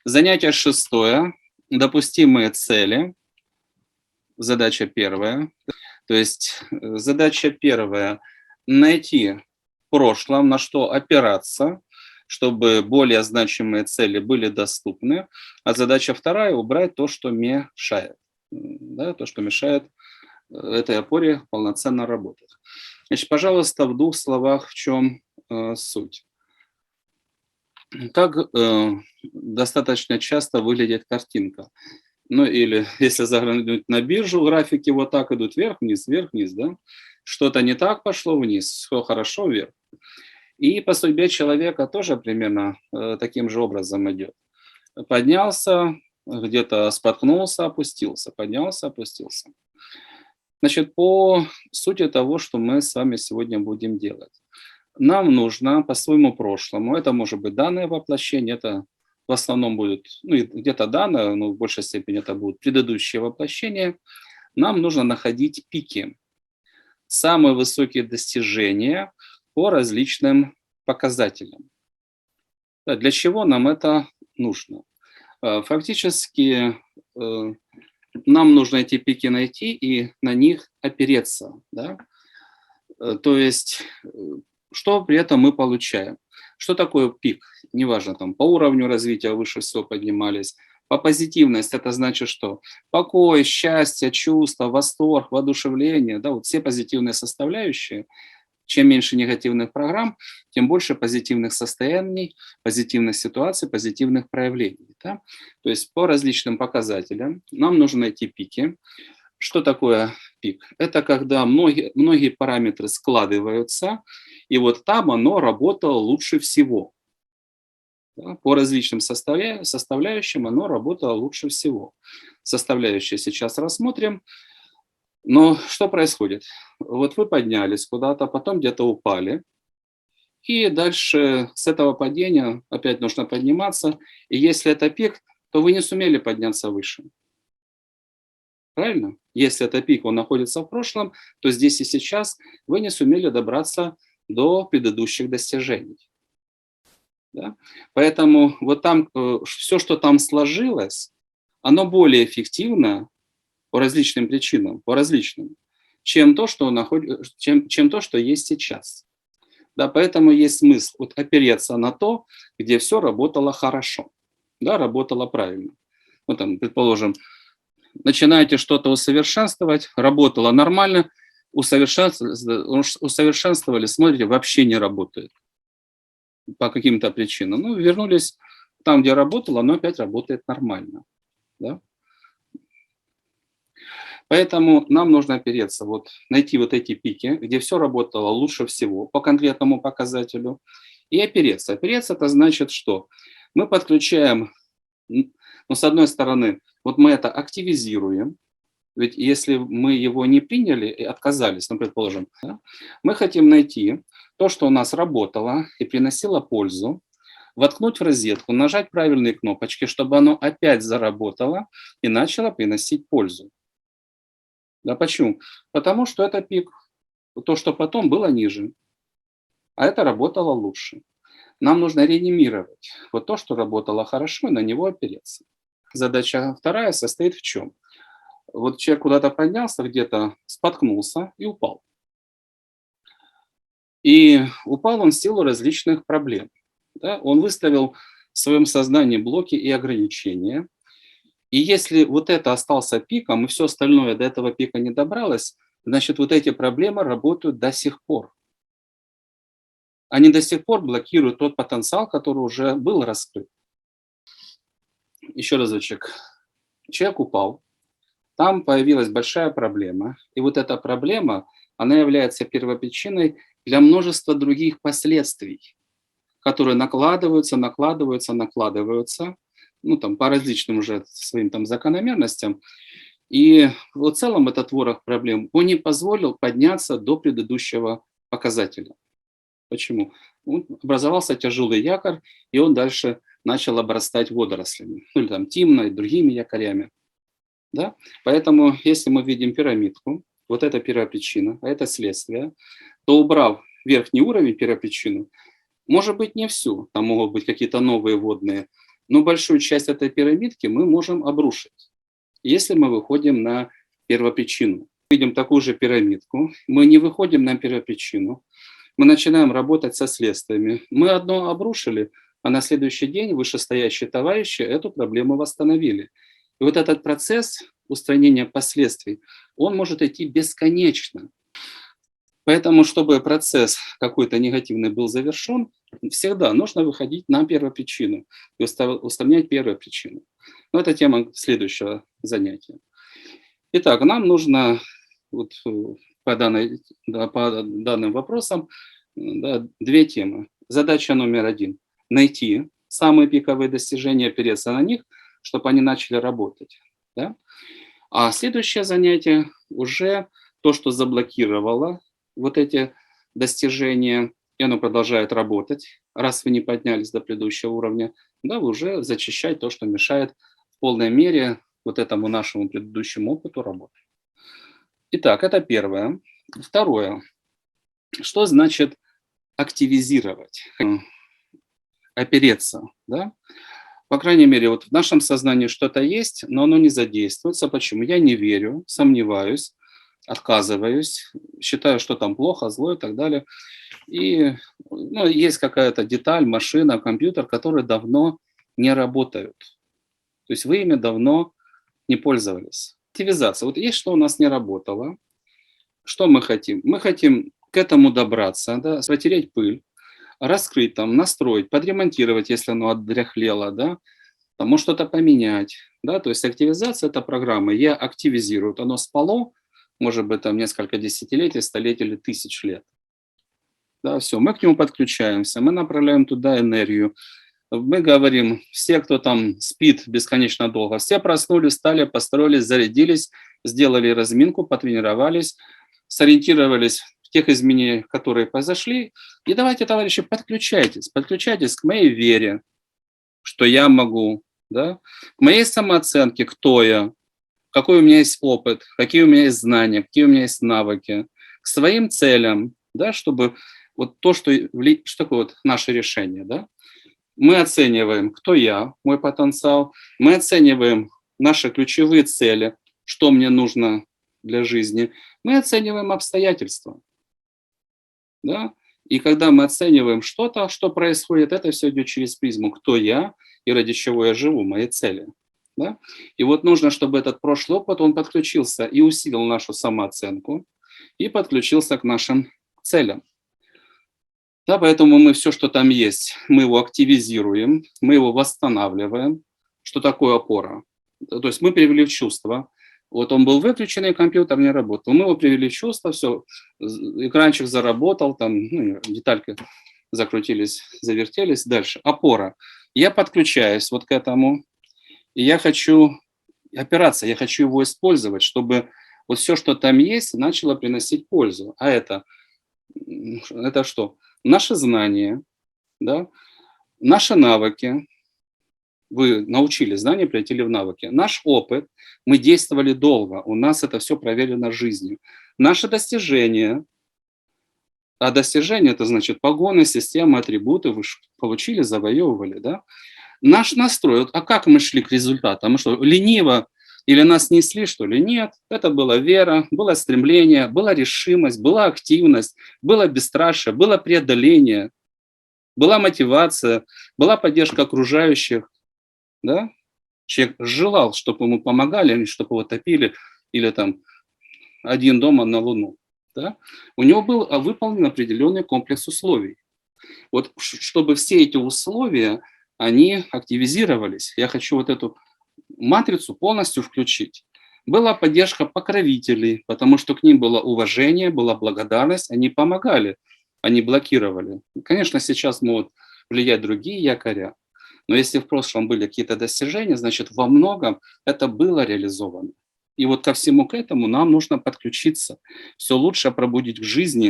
Занятие шестое. Допустимые цели. Задача первая. То есть задача первая – найти в прошлом, на что опираться, чтобы более значимые цели были доступны. А задача вторая – убрать то, что мешает. Да, то, что мешает этой опоре полноценно работать. Значит, пожалуйста, в двух словах, в чем суть. Как достаточно часто выглядит картинка? Ну или если заглянуть на биржу, графики вот так идут вверх-вниз, да? Что-то не так пошло вниз, все хорошо вверх. И по судьбе человека тоже примерно таким же образом идет. Поднялся, где-то споткнулся, опустился, поднялся, опустился. Значит, по сути того, что мы с вами сегодня будем делать. Нам нужно по своему прошлому, это может быть данное воплощение, это в основном будет, ну, где-то данное, но в большей степени это будут предыдущие воплощения, нам нужно находить пики, самые высокие достижения по различным показателям. Для чего нам это нужно? Фактически нам нужно эти пики найти и на них опереться. Да? То есть что при этом мы получаем? Что такое пик? Неважно, там по уровню развития выше всего поднимались. По позитивности это значит что? Покой, счастье, чувство, восторг, воодушевление. Да, вот все позитивные составляющие. Чем меньше негативных программ, тем больше позитивных состояний, позитивных ситуаций, позитивных проявлений. Да? То есть по различным показателям нам нужно найти пики. Что такое пик? Это когда многие параметры складываются, и вот там оно работало лучше всего. Да? По различным составляющим оно работало лучше всего. Составляющие сейчас рассмотрим. Но что происходит? Вот вы поднялись куда-то, потом где-то упали, и дальше с этого падения опять нужно подниматься, и если это пик, то вы не сумели подняться выше. Правильно? Если это пик, он находится в прошлом, то здесь и сейчас вы не сумели добраться до предыдущих достижений. Да? Поэтому вот там все, что там сложилось, оно более эффективно по различным причинам, по различным, чем то, что чем то, что есть сейчас. Да, поэтому есть смысл вот опереться на то, где все работало хорошо, да, работало правильно. Вот там, предположим, начинаете что-то усовершенствовать, работало нормально, усовершенствовали, смотрите, вообще не работает по каким-то причинам. Ну, вернулись там, где работало, оно опять работает нормально. Да? Поэтому нам нужно опереться, вот, найти вот эти пики, где все работало лучше всего по конкретному показателю, и опереться. Опереться – это значит, что мы подключаем, ну, с одной стороны, вот мы это активизируем, ведь если мы его не приняли и отказались, ну, предположим, да, мы хотим найти то, что у нас работало и приносило пользу, воткнуть в розетку, нажать правильные кнопочки, чтобы оно опять заработало и начало приносить пользу. Да, почему? Потому что это пик, то, что потом было ниже, а это работало лучше. Нам нужно реанимировать вот то, что работало хорошо, и на него опереться. Задача вторая состоит в чем? Вот человек куда-то поднялся, где-то споткнулся и упал. И упал он в силу различных проблем. Да? Он выставил в своем сознании блоки и ограничения. И если вот это остался пиком, и все остальное до этого пика не добралось, значит, вот эти проблемы работают до сих пор. Они до сих пор блокируют тот потенциал, который уже был раскрыт. Еще разочек. Человек упал, там появилась большая проблема, и вот эта проблема, она является первопричиной для множества других последствий, которые накладываются, ну, там, по различным уже своим там закономерностям. И в целом этот ворох проблем, он не позволил подняться до предыдущего показателя. Почему? Образовался тяжелый якорь, и он дальше начал обрастать водорослями, ну или там тимной, другими якорями. Да? Поэтому, если мы видим пирамидку, вот это первопричина, а это следствие, то убрав верхний уровень первопричины, может быть не всю, там могут быть какие-то новые водные, но большую часть этой пирамидки мы можем обрушить, если мы выходим на первопричину. Видим такую же пирамидку, мы не выходим на первопричину, мы начинаем работать со следствиями. Мы одно обрушили, а на следующий день вышестоящие товарищи эту проблему восстановили. И вот этот процесс устранения последствий, он может идти бесконечно. Поэтому, чтобы процесс какой-то негативный был завершен, всегда нужно выходить на первопричину и устранять первую причину. Но это тема следующего занятия. Итак, нам нужно вот по данным вопросам две темы. Задача номер 1 – найти самые пиковые достижения, опереться на них, чтобы они начали работать. Да? А следующее занятие уже то, что заблокировало вот эти достижения, и оно продолжает работать, раз вы не поднялись до предыдущего уровня, да, вы уже зачищать то, что мешает в полной мере вот этому нашему предыдущему опыту работать. Итак, это первое. Второе. Что значит активизировать, опереться? Да? По крайней мере, вот в нашем сознании что-то есть, но оно не задействуется. Почему? Я не верю, сомневаюсь, отказываюсь, считаю, что там плохо, зло и так далее. И есть какая-то деталь, машина, компьютер, которые давно не работают. То есть вы ими давно не пользовались. Активизация. Вот есть, что у нас не работало. Что мы хотим? Мы хотим к этому добраться, да, протереть пыль, раскрыть там, настроить, подремонтировать, если оно отдряхлело, да, там, может что-то поменять. Да, то есть активизация – это программа. Я активизирую. Оно спало, может быть, там несколько десятилетий, столетий или тысяч лет. Да, все, мы к нему подключаемся, мы направляем туда энергию. Мы говорим, все, кто там спит бесконечно долго, все проснулись, встали, построились, зарядились, сделали разминку, потренировались, сориентировались в тех изменениях, которые произошли. И давайте, товарищи, подключайтесь к моей вере, что я могу, да, к моей самооценке, кто я, какой у меня есть опыт, какие у меня есть знания, какие у меня есть навыки, к своим целям, да, чтобы вот то, что такое вот наше решение, да, мы оцениваем, кто я, мой потенциал, мы оцениваем наши ключевые цели, что мне нужно для жизни, мы оцениваем обстоятельства, да, и когда мы оцениваем что-то, что происходит, это все идет через призму, кто я и ради чего я живу, мои цели. Да? И вот нужно, чтобы этот прошлый опыт, он подключился и усилил нашу самооценку, и подключился к нашим целям. Да, поэтому мы все, что там есть, мы его активизируем, мы его восстанавливаем. Что такое опора? То есть мы привели в чувство. Вот он был выключен, и компьютер не работал. Мы его привели в чувство, все, экранчик заработал, там детальки закрутились, завертелись. Дальше. Опора. Я подключаюсь вот к этому, и я хочу опираться, я хочу его использовать, чтобы вот все, что там есть, начало приносить пользу. А это что? Наши знания, да? Наши навыки. Вы научились, знания превратили в навыки. Наш опыт, мы действовали долго, у нас это все проверено жизнью. Наши достижения, а достижения – это значит погоны, системы, атрибуты, вы получили, завоевывали, да? Наш настрой, а как мы шли к результатам? Мы что, лениво или нас несли, что ли? Нет, это была вера, было стремление, была решимость, была активность, было бесстрашие, было преодоление, была мотивация, была поддержка окружающих. Да? Человек желал, чтобы ему помогали, а не чтобы его топили, или там один дома на Луну. Да? У него был выполнен определенный комплекс условий. Вот чтобы все эти условия, они активизировались. Я хочу вот эту матрицу полностью включить. Была поддержка покровителей, потому что к ним было уважение, была благодарность, они помогали, они блокировали. Конечно, сейчас могут влиять другие якоря, но если в прошлом были какие-то достижения, значит, во многом это было реализовано. И вот ко всему к этому нам нужно подключиться, все лучше пробудить в жизни